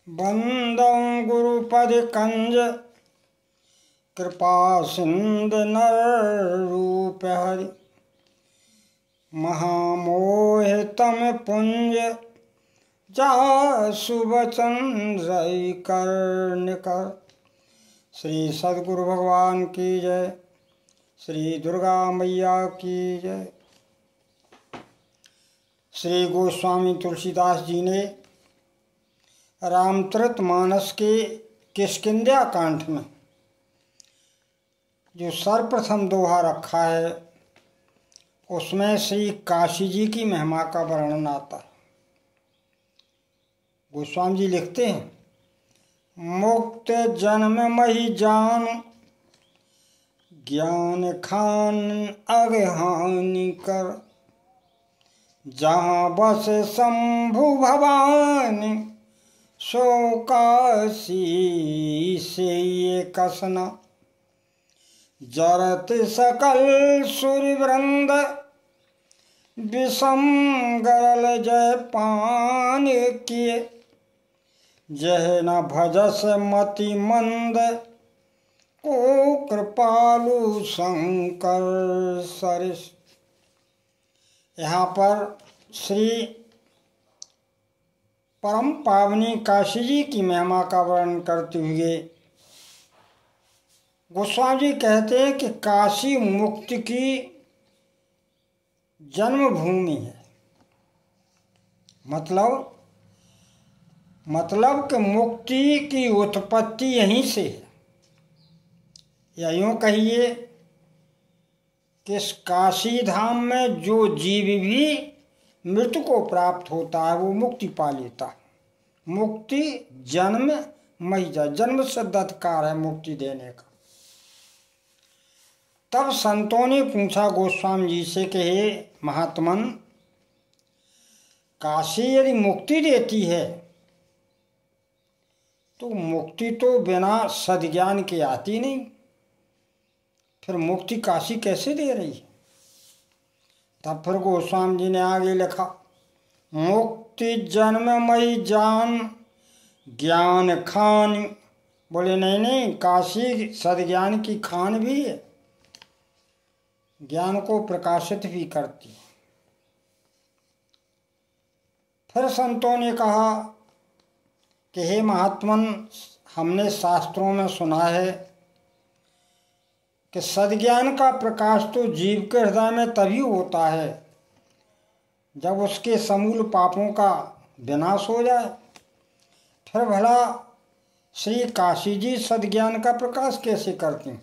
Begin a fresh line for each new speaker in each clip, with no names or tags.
बंदौ गुरुपद कंज कृपा सिंध नर रूप हरि। महामोहितम पुंज जासु वचन रई कर निकर। श्री सद्गुरु भगवान की जय। श्री दुर्गा मैया की जय। श्री गोस्वामी तुलसीदास जी ने रामचरितमानस के किष्किंध्या कांड में जो सर्वप्रथम दोहा रखा है उसमें श्री काशी जी की महिमा का वर्णन आता है। गोस्वामी जी लिखते हैं, मुक्त जन्म मही जान ज्ञान खान अगहानि कर। जहाँ बस शंभु भवानी सो काशी से ये कसना। जरत सकल सूर्य वृंद विषम गरल जय पान किए। जह न भजस मति मंद को कृपालु शंकर सरिस। यहाँ पर श्री परम पावनी काशी जी की महिमा का वर्णन करते हुए गोस्वामी जी कहते हैं कि काशी मुक्ति की जन्मभूमि है। मतलब कि मुक्ति की उत्पत्ति यहीं से है। या यूँ कहिए कि इस काशी धाम में जो जीव भी मृत्यु को प्राप्त होता है वो मुक्ति पा लेता है। मुक्ति जन्म महिजा, जन्म सिद्ध अधिकार है मुक्ति देने का। तब संतों ने पूछा गोस्वामी जी से कि हे महात्मन, काशी यदि मुक्ति देती है तो मुक्ति तो बिना सद्ज्ञान के आती नहीं, फिर मुक्ति काशी कैसे दे रही है? तब फिर गोस्वामी जी ने आगे लिखा, मुक्ति जन्ममयी जान ज्ञान खान। बोले नहीं, काशी सद्ज्ञान की खान भी है, ज्ञान को प्रकाशित भी करती है। फिर संतों ने कहा कि हे महात्मन, हमने शास्त्रों में सुना है कि सद्ज्ञान का प्रकाश तो जीव के हृदय में तभी होता है जब उसके समूल पापों का विनाश हो जाए। फिर भला श्री काशी जी सद्ज्ञान का प्रकाश कैसे करती हैं?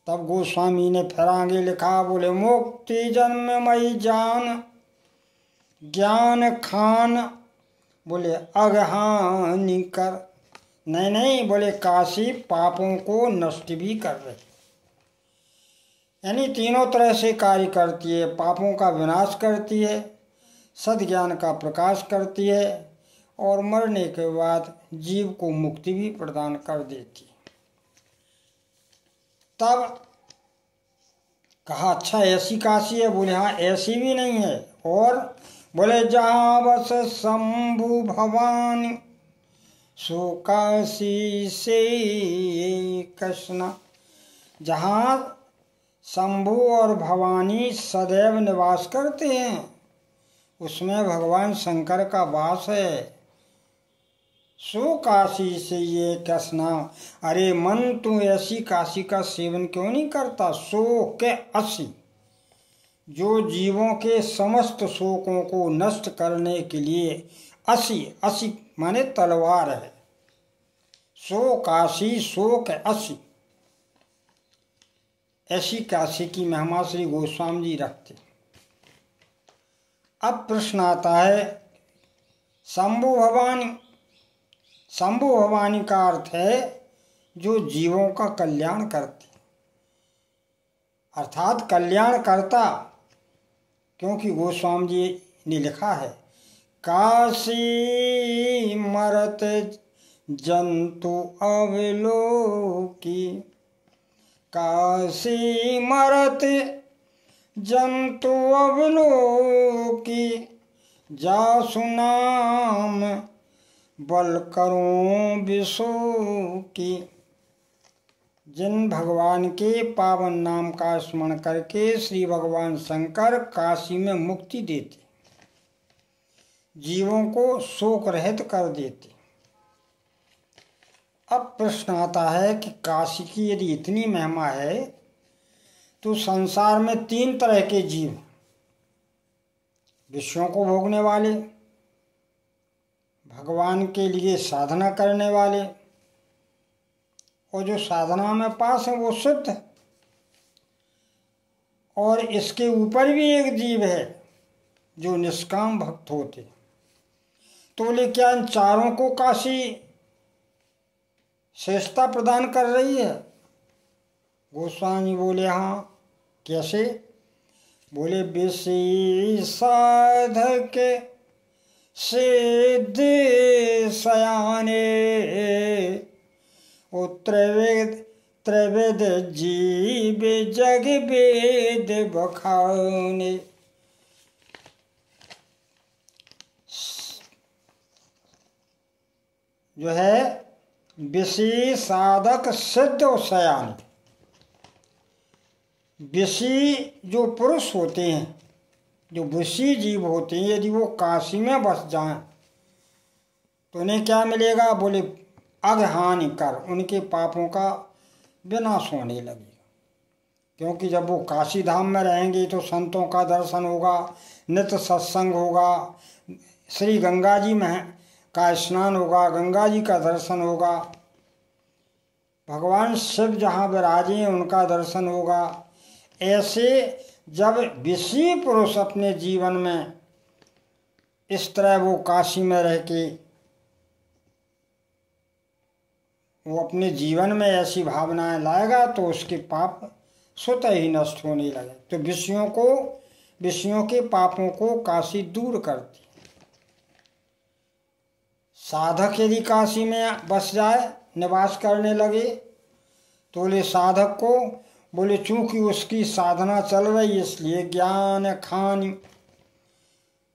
तब गोस्वामी ने फिर आगे लिखा, बोले मुक्ति जन्ममयी जान ज्ञान खान। बोले अगहानि कर। नहीं, बोले काशी पापों को नष्ट भी कर रही, यानी तीनों तरह से कार्य करती है। पापों का विनाश करती है, सद्ज्ञान का प्रकाश करती है और मरने के बाद जीव को मुक्ति भी प्रदान कर देती है। तब कहा, अच्छा ऐसी काशी है? बोले हाँ, ऐसी भी नहीं है। और बोले जहाँ बस शंभु भवानी सो काशी से कृष्णा। जहाँ शंभु और भवानी सदैव निवास करते हैं उसमें भगवान शंकर का वास है। सो काशी से ये कृष्णा। अरे मन, तू ऐसी काशी का सेवन क्यों नहीं करता? सो के असी, जो जीवों के समस्त शोकों को नष्ट करने के लिए असी माने तलवार है। सो काशी शोक असी, ऐसी काशी की महिमा श्री गोस्वामी जी रखते। अब प्रश्न आता है, शंभु भवानी। शंभु भवानी का अर्थ है जो जीवों का कल्याण करते, अर्थात कल्याण करता। क्योंकि गोस्वामी जी ने लिखा है, काशी मरत जंतु अवलोकी। काशी मरत जंतु अवलोकी। जासु नाम बल करूं विशु की। जिन भगवान के पावन नाम का स्मरण करके श्री भगवान शंकर काशी में मुक्ति देते, जीवों को शोक रहित कर देते। अब प्रश्न आता है कि काशी की यदि इतनी महिमा है तो संसार में 3 तरह के जीव, विषयों को भोगने वाले, भगवान के लिए साधना करने वाले, और जो साधना में पास है वो शुद्ध है। और इसके ऊपर भी एक जीव है जो निष्काम भक्त होते। तो बोले क्या इन चारों को काशी श्रेष्ठता प्रदान कर रही है? गोस्वामी बोले हाँ। कैसे? बोले विशेष साधक सिद्ध सयाने त्रैवेद जीव जग वेद बखाने। जो है विषी साधक सिद्ध और सयान। विषी जो पुरुष होते हैं, जो विषी जीव होते हैं, यदि वो काशी में बस जाएं तो उन्हें क्या मिलेगा? बोले अघहानि कर, उनके पापों का विनाश होने लगेगा। क्योंकि जब वो काशी धाम में रहेंगे तो संतों का दर्शन होगा, नित्य सत्संग होगा, श्री गंगा जी में का स्नान होगा, गंगा जी का दर्शन होगा, भगवान शिव जहाँ विराजे हैं उनका दर्शन होगा। ऐसे जब विषी पुरुष अपने जीवन में इस तरह वो काशी में रह के वो अपने जीवन में ऐसी भावनाएं लाएगा तो उसके पाप स्वतः ही नष्ट होने लगे। तो विषयों के पापों को काशी दूर करती। साधक यदि काशी में बस जाए, निवास करने लगे, तो बोले साधक को बोले चूंकि उसकी साधना चल रही इसलिए ज्ञान खान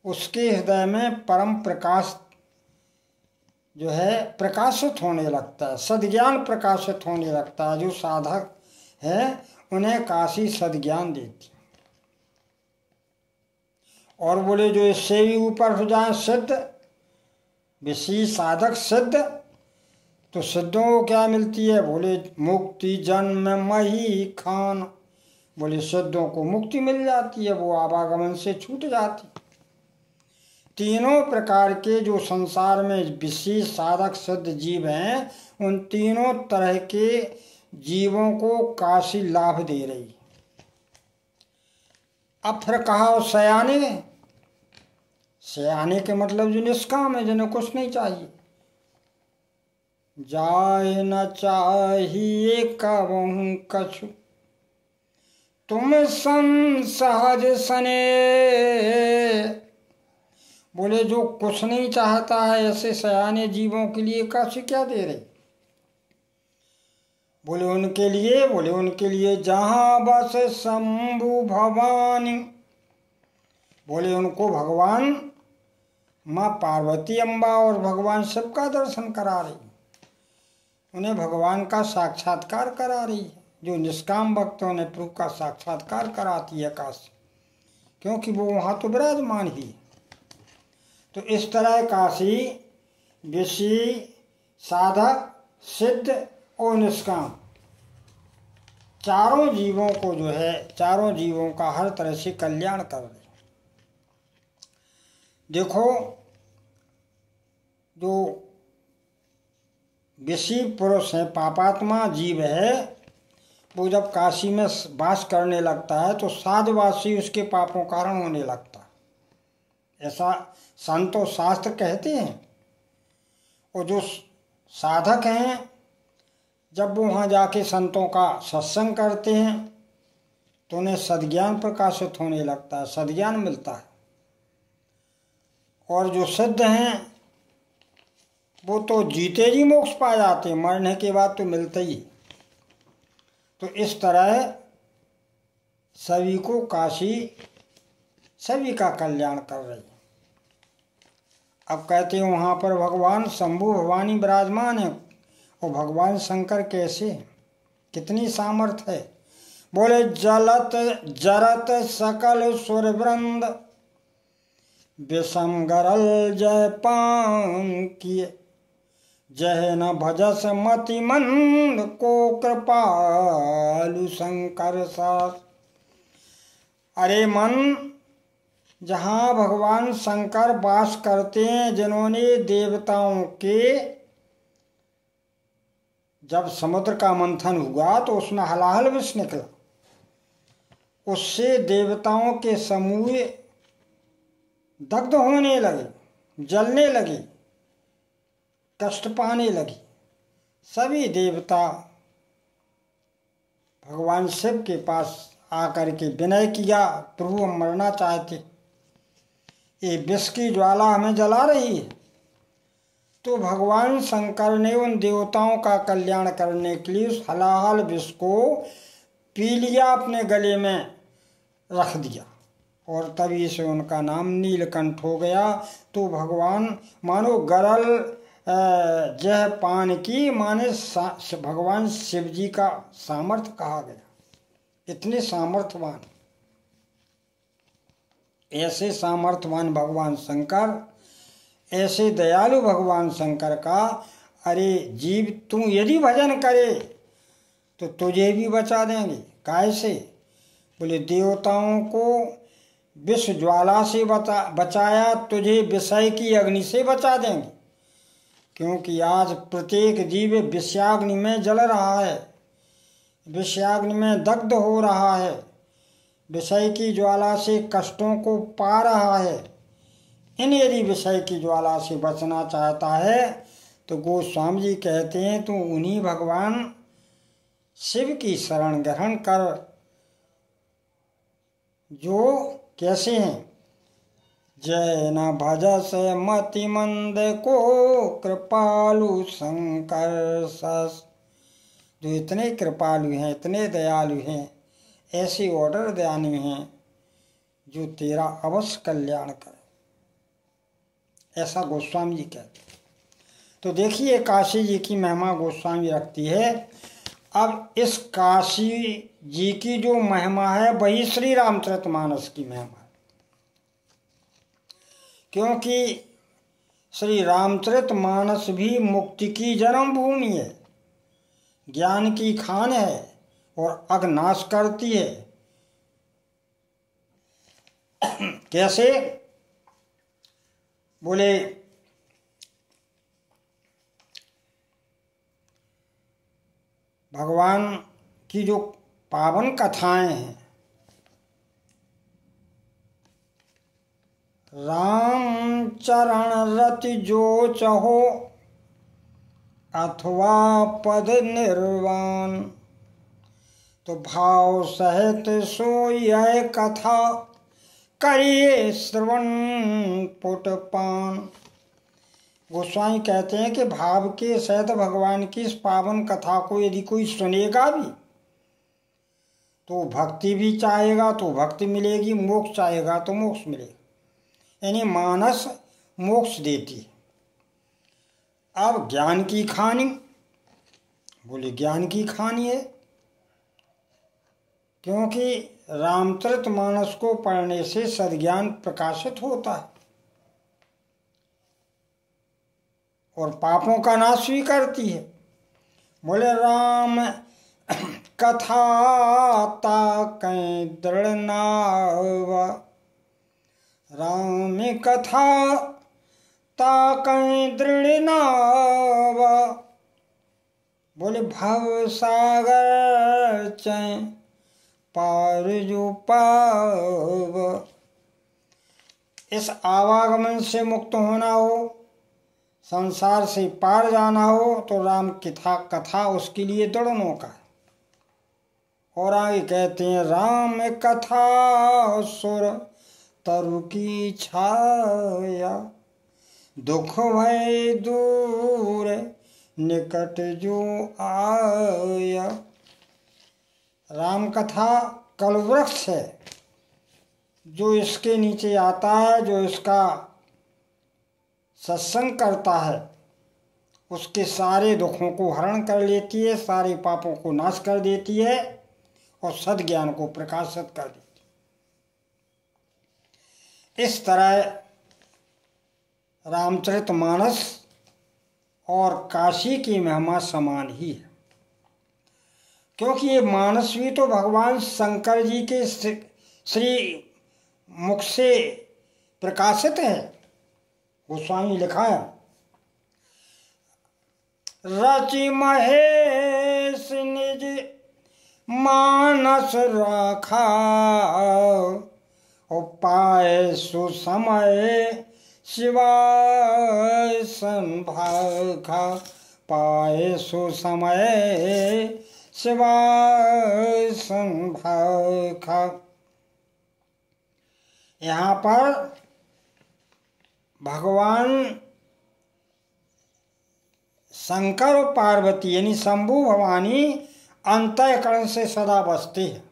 उसके हृदय में परम प्रकाश जो है प्रकाशित होने लगता है, सद्ज्ञान प्रकाशित होने लगता है। जो साधक है उन्हें काशी सद्ज्ञान देती। और बोले जो इससे भी ऊपर हो जाए सिद्ध, विषी साधक सिद्ध, तो सिद्धों को क्या मिलती है? बोले मुक्ति जन्म मही खान। बोले सिद्धों को मुक्ति मिल जाती है, वो आवागमन से छूट जाती। तीनों प्रकार के जो संसार में विशेष साधक सिद्ध जीव हैं, उन तीनों तरह के जीवों को काशी लाभ दे रही। अब फिर कहा सयाने, सयाने के मतलब जो निष्काम है, जिन्हें कुछ नहीं चाहिए। जाए न चाहिए कबहु कछु तुम सहज सने। बोले जो कुछ नहीं चाहता है ऐसे सयाने जीवों के लिए काशी क्या दे रही? बोले उनके लिए जहाँ बस शंभु भवानी। बोले उनको भगवान माँ पार्वती अम्बा और भगवान शिव का दर्शन करा रही, उन्हें भगवान का साक्षात्कार करा रही है। जो निष्काम भक्तों ने प्रभु का साक्षात्कार कराती है काशी, क्योंकि वो वहाँ तो विराजमान ही है। तो इस तरह काशी विषी साधक सिद्ध और निष्काम चारों जीवों को जो है, चारों जीवों का हर तरह से कल्याण कर रही। देखो जो विषी पुरुष है, पापात्मा जीव है, वो जब काशी में वास करने लगता है तो साधवासी उसके पापों कारण होने लगता है, ऐसा संत और शास्त्र कहते हैं। और जो साधक हैं, जब वो वहाँ जाके संतों का सत्संग करते हैं तो उन्हें सद्ज्ञान प्रकाशित होने लगता है, सद्ज्ञान मिलता है। और जो सिद्ध हैं वो तो जीते जी मोक्ष पा जाते हैं, मरने के बाद तो मिलते ही। तो इस तरह सभी को काशी सभी का कल्याण कर रही है। अब कहते हैं वहाँ पर भगवान शंभु भवानी विराजमान है, और भगवान शंकर कैसे, कितनी सामर्थ्य है। बोले जलत जरत सकल सुर वृंद, विषम गरल जय पान किए, जय न भजस मति मंद को कृपालु शंकर सास। अरे मन, जहाँ भगवान शंकर वास करते हैं, जिन्होंने देवताओं के, जब समुद्र का मंथन हुआ तो उसमें हलाहल विष निकला, उससे देवताओं के समूह दग्ध होने लगे, जलने लगे, कष्ट पाने लगी। सभी देवता भगवान शिव के पास आकर के विनय किया, प्रभु हम मरना चाहते, ये विष की ज्वाला हमें जला रही है। तो भगवान शंकर ने उन देवताओं का कल्याण करने के लिए उस हलाहल विष को पी लिया, अपने गले में रख दिया, और तभी से उनका नाम नीलकंठ हो गया। तो भगवान मानो गरल जय पान की, माने भगवान शिव जी का सामर्थ्य कहा गया, इतने सामर्थ्यवान, ऐसे सामर्थ्यवान भगवान शंकर, ऐसे दयालु भगवान शंकर का। अरे जीव तू यदि भजन करे तो तुझे भी बचा देंगे। कैसे? बोले देवताओं को विष ज्वाला से बचाया, तुझे विषय की अग्नि से बचा देंगे, क्योंकि आज प्रत्येक जीव विषयाग्नि में जल रहा है, विषयाग्नि में दग्ध हो रहा है, विषय की ज्वाला से कष्टों को पा रहा है। इन यदि विषय की ज्वाला से बचना चाहता है तो गोस्वामी जी कहते हैं तू उन्हीं भगवान शिव की शरण ग्रहण कर, जो कैसे हैं, जय न भजस मति मंद को कृपालु शंकर सस, जो इतने कृपालु हैं, इतने दयालु हैं, ऐसे ऑर्डर दानी हैं जो तेरा अवश्य कल्याण करे, ऐसा गोस्वामी जी कहते हैं। तो देखिए काशी जी की महिमा गोस्वामी रखती है। अब इस काशी जी की जो महिमा है वही श्री रामचरितमानस की महिमा है, क्योंकि श्री रामचरितमानस भी मुक्ति की जन्मभूमि है, ज्ञान की खान है और अघनाश करती है। कैसे? बोले भगवान की जो पावन कथाएं हैं, राम चरण रति जो चहो अथवा पद निर्वाण, तो भाव सहित सो यह कथा करिए श्रवण पुटपान। गोस्वामी कहते हैं कि भाव के सहित भगवान की इस पावन कथा को यदि कोई सुनेगा भी तो भक्ति भी चाहेगा तो भक्ति मिलेगी, मोक्ष चाहेगा तो मोक्ष मिलेगा, यानी मानस मोक्ष देती है। अब ज्ञान की खानी, बोले ज्ञान की खानी है, क्योंकि रामचरितमानस को पढ़ने से सद्ज्ञान प्रकाशित होता है और पापों का नाश भी करती है। बोले राम कथा ताकै दृढ़ नाव, राम कथा ताकै दृढ़ नाव, बोले भव सागर चै पार जो पाव। इस आवागमन से मुक्त होना हो, संसार से पार जाना हो, तो राम कथा उसके लिए दृढ़ नौका है। और आगे कहते हैं राम कथा सुर तरु की छाया, दुख भय दूर निकट जो आया। राम कथा कल्पवृक्ष है, जो इसके नीचे आता है, जो इसका सत्संग करता है उसके सारे दुखों को हरण कर लेती है, सारे पापों को नाश कर देती है और सद्ज्ञान को प्रकाशित कर देती है। इस तरह रामचरितमानस और काशी की महिमा समान ही है, क्योंकि ये मानस भी तो भगवान शंकर जी के श्री मुख से प्रकाशित है। गोस्वामी लिखा है, रचि महेश निज मानस रखा, पाए सुसमय शिवाय संभाखा, पाए सुसमय शिवाय संभाखा। यहाँ पर भगवान शंकर और पार्वती यानी शंभु भवानी अंतःकरण से सदा बसते हैं।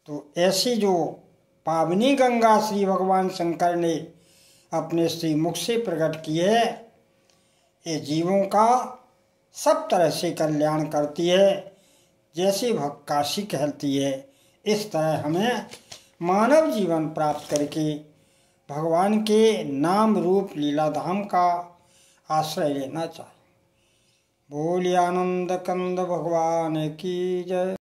तो ऐसी जो पावनी गंगा श्री भगवान शंकर ने अपने श्री मुख से प्रकट की है, ये जीवों का सब तरह से कल्याण करती है। जैसे काशी कहलती है, इस तरह हमें मानव जीवन प्राप्त करके भगवान के नाम रूप लीलाधाम का आश्रय लेना चाहिए। बोलिए आनंद कंद भगवान की जय।